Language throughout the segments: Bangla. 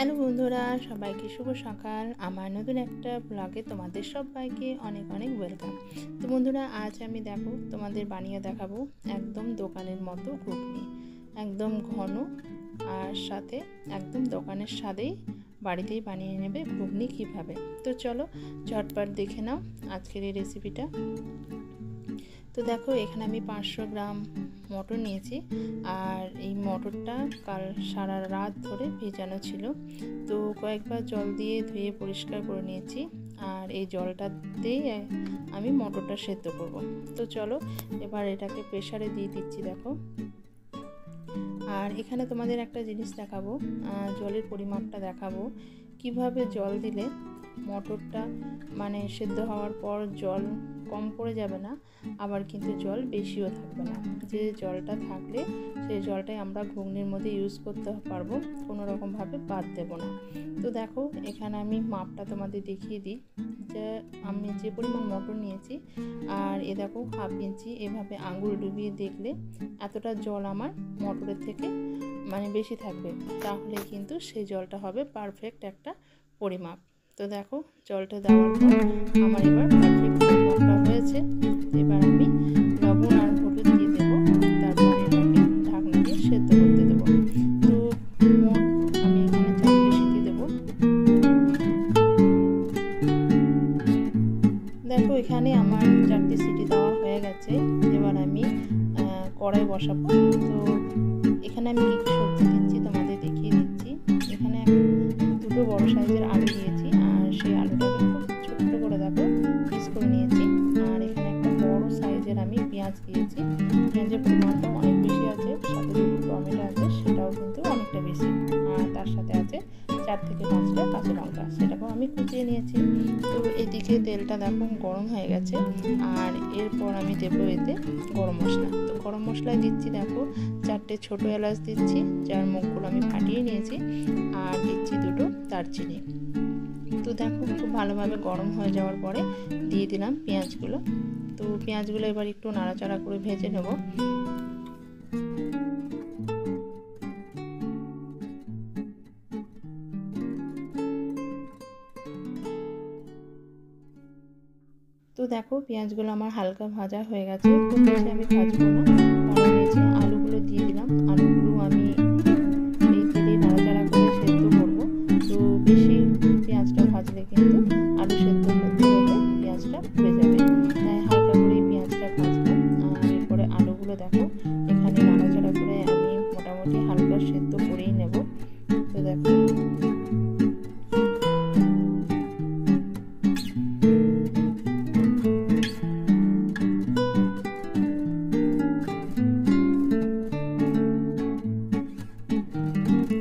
হ্যালো বন্ধুরা, সবাইকে শুভ সকাল। আমার নতুন একটা ব্লগে তোমাদের সবাইকে অনেক অনেক ওয়েলকাম। তো বন্ধুরা, আজ আমি তোমাদের বানিয়ে দেখাবো একদম দোকানের মতো ঘুগনি, একদম ঘন আর সাথে একদম দোকানের স্বাদেই বাড়িতেই বানিয়ে নেবে ঘুগনি কীভাবে। তো চলো ঝটপট দেখে নাও আজকের এই রেসিপিটা। তো দেখো, এখানে আমি 500 গ্রাম মটর নিয়েছি, আর এই মটরটা কাল সারা রাত ধরে ভেজানো ছিল। তো কয়েকবার জল দিয়ে ধুয়ে পরিষ্কার করে নিয়েছি, আর এই জলটা দিয়েই আমি মটরটা সেদ্ধ করব। তো চলো এবার এটাকে প্রেসারে দিয়ে দিচ্ছি। দেখো, আর এখানে তোমাদের একটা জিনিস দেখাবো, জলের পরিমাপটা দেখাবো কিভাবে জল দিলে মটরটা সেদ্ধ হওয়ার পর জল কম পড়ে যাবে না, আবার কিন্তু জল বেশিও থাকবে না। যে জলটা থাকলে সেই জলটাই আমরা ঘুগনির মধ্যে ইউজ করতে পারবো, কোনো রকমভাবে বাদ দেব না। তো দেখো, এখানে আমি মাপটা তোমাদের দেখিয়ে দিই যে আমি যে পরিমাণ মটর নিয়েছি, আর এ দেখো 1/2 ইঞ্চি এভাবে আঙুল ডুবিয়ে দেখলে এতটা জল আমার মটরের থেকে বেশি থাকবে, তাহলে কিন্তু সেই জলটা হবে পারফেক্ট একটা পরিমাপ। তো দেখো, জলটা দেওয়ার পর আমার এবার পারফেক্ট পরিমাপটা হয়েছে। এবার আমি লবণ আর হলুদ দিয়ে দেবো, তারপরে এটাকে ঢাকনা দিয়ে সেদ্ধ করতে দেবো। তো আমি এখানে 4টে সিটি দেবো। দেখো, এখানে আমার 4টে সিটি দেওয়া হয়ে গেছে। এবার আমি কড়াই বসাবো। তো এখানে আমি কি সবজি দিচ্ছি তোমাদের দেখিয়ে দিচ্ছি। এখানে 2টো বড় সাইজের আলু দিয়েছি, আর সেই আলুটাকে খুব ছোট্ট করে দেখো পিস করে নিয়েছি। আর এখানে একটা বড় সাইজের আমি পেঁয়াজ দিয়েছি। পেঁয়াজের পরিমাণটা অনেক বেশি আছে, সাথে 2টো টমেটো আছে, সেটাও কিন্তু অনেকটা বেশি। আর তার সাথে আছে 4 থেকে 5টা কাঁচা লঙ্কা, সেটাকেও আমি কুচিয়ে নিয়েছি। তো এদিকে তেলটা দেখো গরম হয়ে গেছে, আর এরপর আমি দেবো এতে গরম মশলা। তো গরম মশলায় দিচ্ছি দেখো 4টে ছোটো এলাচ দিচ্ছি, যার মুখগুলো আমি ফাটিয়ে নিয়েছি, আর দিচ্ছি 2টো দারচিনি। তো দেখো, খুব ভালোভাবে গরম হয়ে যাওয়ার পরে দিয়ে দিলাম পেঁয়াজগুলো। তো পেঁয়াজগুলো এবার একটু নাড়াচাড়া করে ভেজে নেব। তো দেখো, পেঁয়াজগুলো আমার হালকা ভাজা হয়ে গেছে, খুব বেশি আমি ভাজবো না, কারণ এই যে আলুগুলো দিয়ে দিলাম, আলুগুলো আমি এই তেলে নাড়াচাড়া করে সেদ্ধ করব। তো বেশি পেঁয়াজটা ভাজলে কিন্তু আলু সেদ্ধ করতে হলে পেঁয়াজটা পুড়ে যাবে, তাই হালকা করে পেঁয়াজটা ভাজলাম। আর এরপরে আলুগুলো দেখো এখানে নাড়াচাড়া করে আমি মোটামুটি হালকা সেদ্ধ করেই নেব। তো দেখো,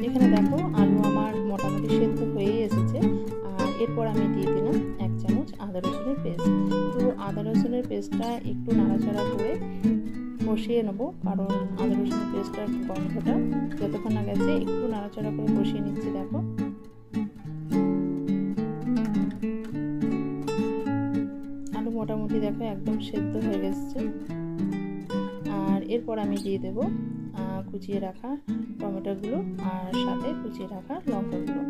এখানে দেখো আলু আমার মোটামুটি সেদ্ধ হয়েই এসেছে। আর এরপর আমি দিয়ে দিলাম 1 চামচ আদা রসুনের পেস্ট। তো আদা রসুনের পেস্টটা একটু নাড়াচাড়া করে কষিয়ে নেবো, কারণ আদা রসুনের পেস্টটার গন্ধটা যতক্ষণ না গেছে একটু নাড়াচাড়া করে কষিয়ে নিচ্ছি। দেখো, আলু মোটামুটি দেখো একদম সেদ্ধ হয়ে গেছে। আর এরপর আমি দিয়ে দেবো কুচিয়ে রাখা টমেটোগুলো, আর সাথে কুচিয়ে রাখা লঙ্কাগুলো।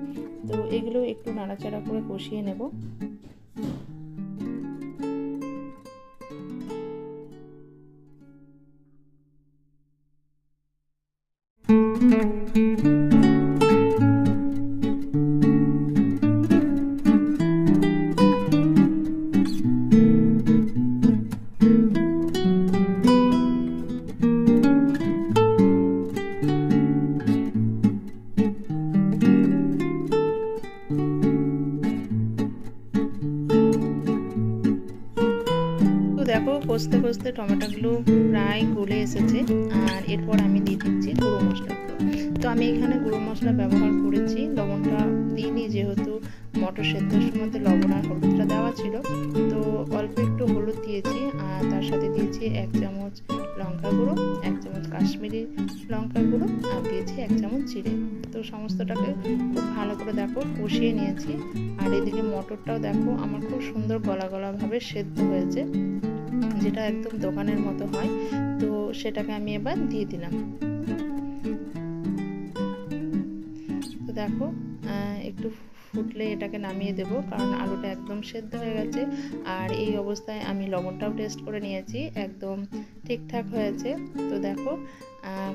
তো এগুলো একটু নাড়াচাড়া করে কষিয়ে নেব। দেখো, কষতে কষতে টমেটোগুলো প্রায় গলে এসেছে, আর এরপর আমি দিয়ে দিচ্ছি গুঁড়ো মশলাগুলো। তো আমি এখানে গুঁড়ো মশলা ব্যবহার করেছি, লবণটা দিইনি, যেহেতু মটর সেদ্ধর সময় লবণ আর হলুদটা দেওয়া ছিল। তো অল্প একটু হলুদ দিয়েছি, আর তার সাথে দিয়েছি 1 চামচ লঙ্কা গুঁড়ো, 1 চামচ কাশ্মীরি লঙ্কা গুঁড়ো, আর দিয়েছি 1 চামচ জিরে। তো সমস্তটাকে খুব ভালো করে দেখো কষিয়ে নিয়েছি। আর এদিকে মটরটাও দেখো আমার খুব সুন্দর গলা গলাভাবে সেদ্ধ হয়েছে, যেটা একদম দোকানের মতো হয়। তো সেটাকে আমি এবার দিয়ে দিলাম। তো দেখো একটু ফুটলে এটাকে নামিয়ে দেব, কারণ আলুটা একদম সেদ্ধ হয়ে গেছে। আর এই অবস্থায় আমি লবণটাও টেস্ট করে নিয়েছি, একদম ঠিকঠাক হয়েছে। তো দেখো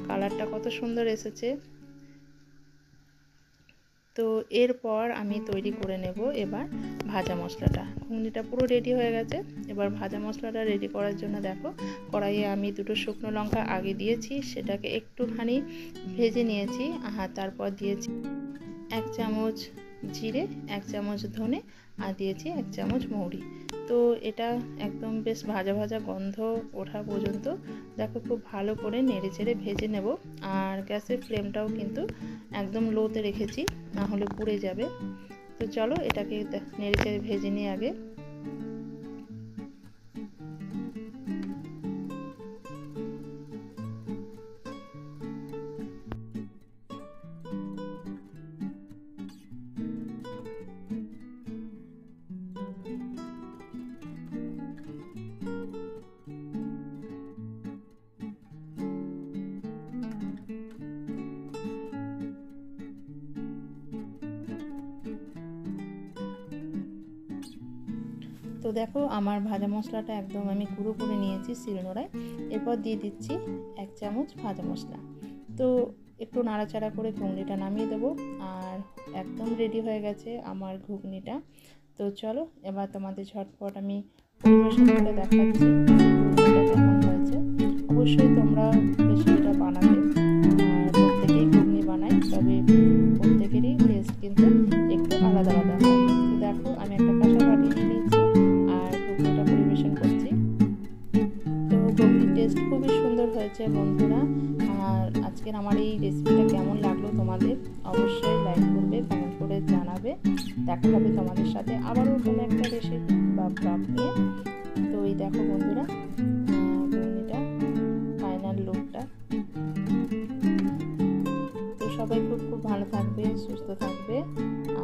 কালারটা কত সুন্দর এসেছে। তো এরপর আমি তৈরি করে নেব এবার ভাজা মশলাটা। ঘুগনিটা পুরো রেডি হয়ে গেছে। এবার ভাজা মশলাটা রেডি করার জন্য দেখো কড়াইয়ে আমি 2টো শুকনো লঙ্কা আগে দিয়েছি, সেটাকে একটুখানি ভেজে নিয়েছি। তারপর দিয়েছি 1 চামচ জিরে, 1 চামচ ধনে, আর দিয়েছি 1 চামচ মৌরি। তো এটা একদম বেশ ভাজা ভাজা গন্ধ ওঠা পর্যন্ত দেখো খুব ভালো করে নেড়ে চেড়ে ভেজে নেব। আর গ্যাসের ফ্লেমটাও কিন্তু একদম লোতে রেখেছি, না হলে পুড়ে যাবে। তো চলো এটাকে নেড়ে চেড়ে ভেজে নিই আগে। তো দেখো আমার ভাজা মশলাটা একদম আমি গুঁড়ো করে নিয়েছি শিলনোড়ায়। এরপর দিয়ে দিচ্ছি 1 চামচ ভাজা মশলা। তো একটু নাড়াচাড়া করে ঘুগনিটা নামিয়ে দেবো। আর একদম রেডি হয়ে গেছে আমার ঘুগনিটা। তো চলো এবার তোমাদের ঝটপট আমি পরিবেশন করে দেখাচ্ছি ঘুগনিটা কেমন হয়েছে। অবশ্যই তোমরা রেসিপিটা বানাবে, আর প্রত্যেকেই ঘুগনি বানাই, তবে প্রত্যেকেরই টেস্ট কিন্তু একটু আলাদা আলাদা হয়। তো দেখো আমি একটা কাঁচা বাটি নিয়ে নিয়েছি আর ঘুগনিটা পরিবেশন করছি। তো ঘুগনির টেস্ট খুবই সুন্দর হয়েছে বন্ধুরা। আর আজকের আমার এই রেসিপিটা কেমন লাগলো তোমাদের অবশ্যই লাইক করবে, কমেন্ট করে জানাবে। দেখা হবে তোমাদের সাথে আবারও কোনো একটা রেসিপি বা ব্লগ নিয়ে। তো এই দেখো বন্ধুরা ঘুগনিটা ফাইনাল লুকটা। তো সবাই খুব খুব ভালো থাকবে, সুস্থ থাকবে,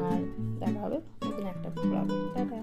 আর দেখা হবে নতুন একটা ব্লগে। টাটা।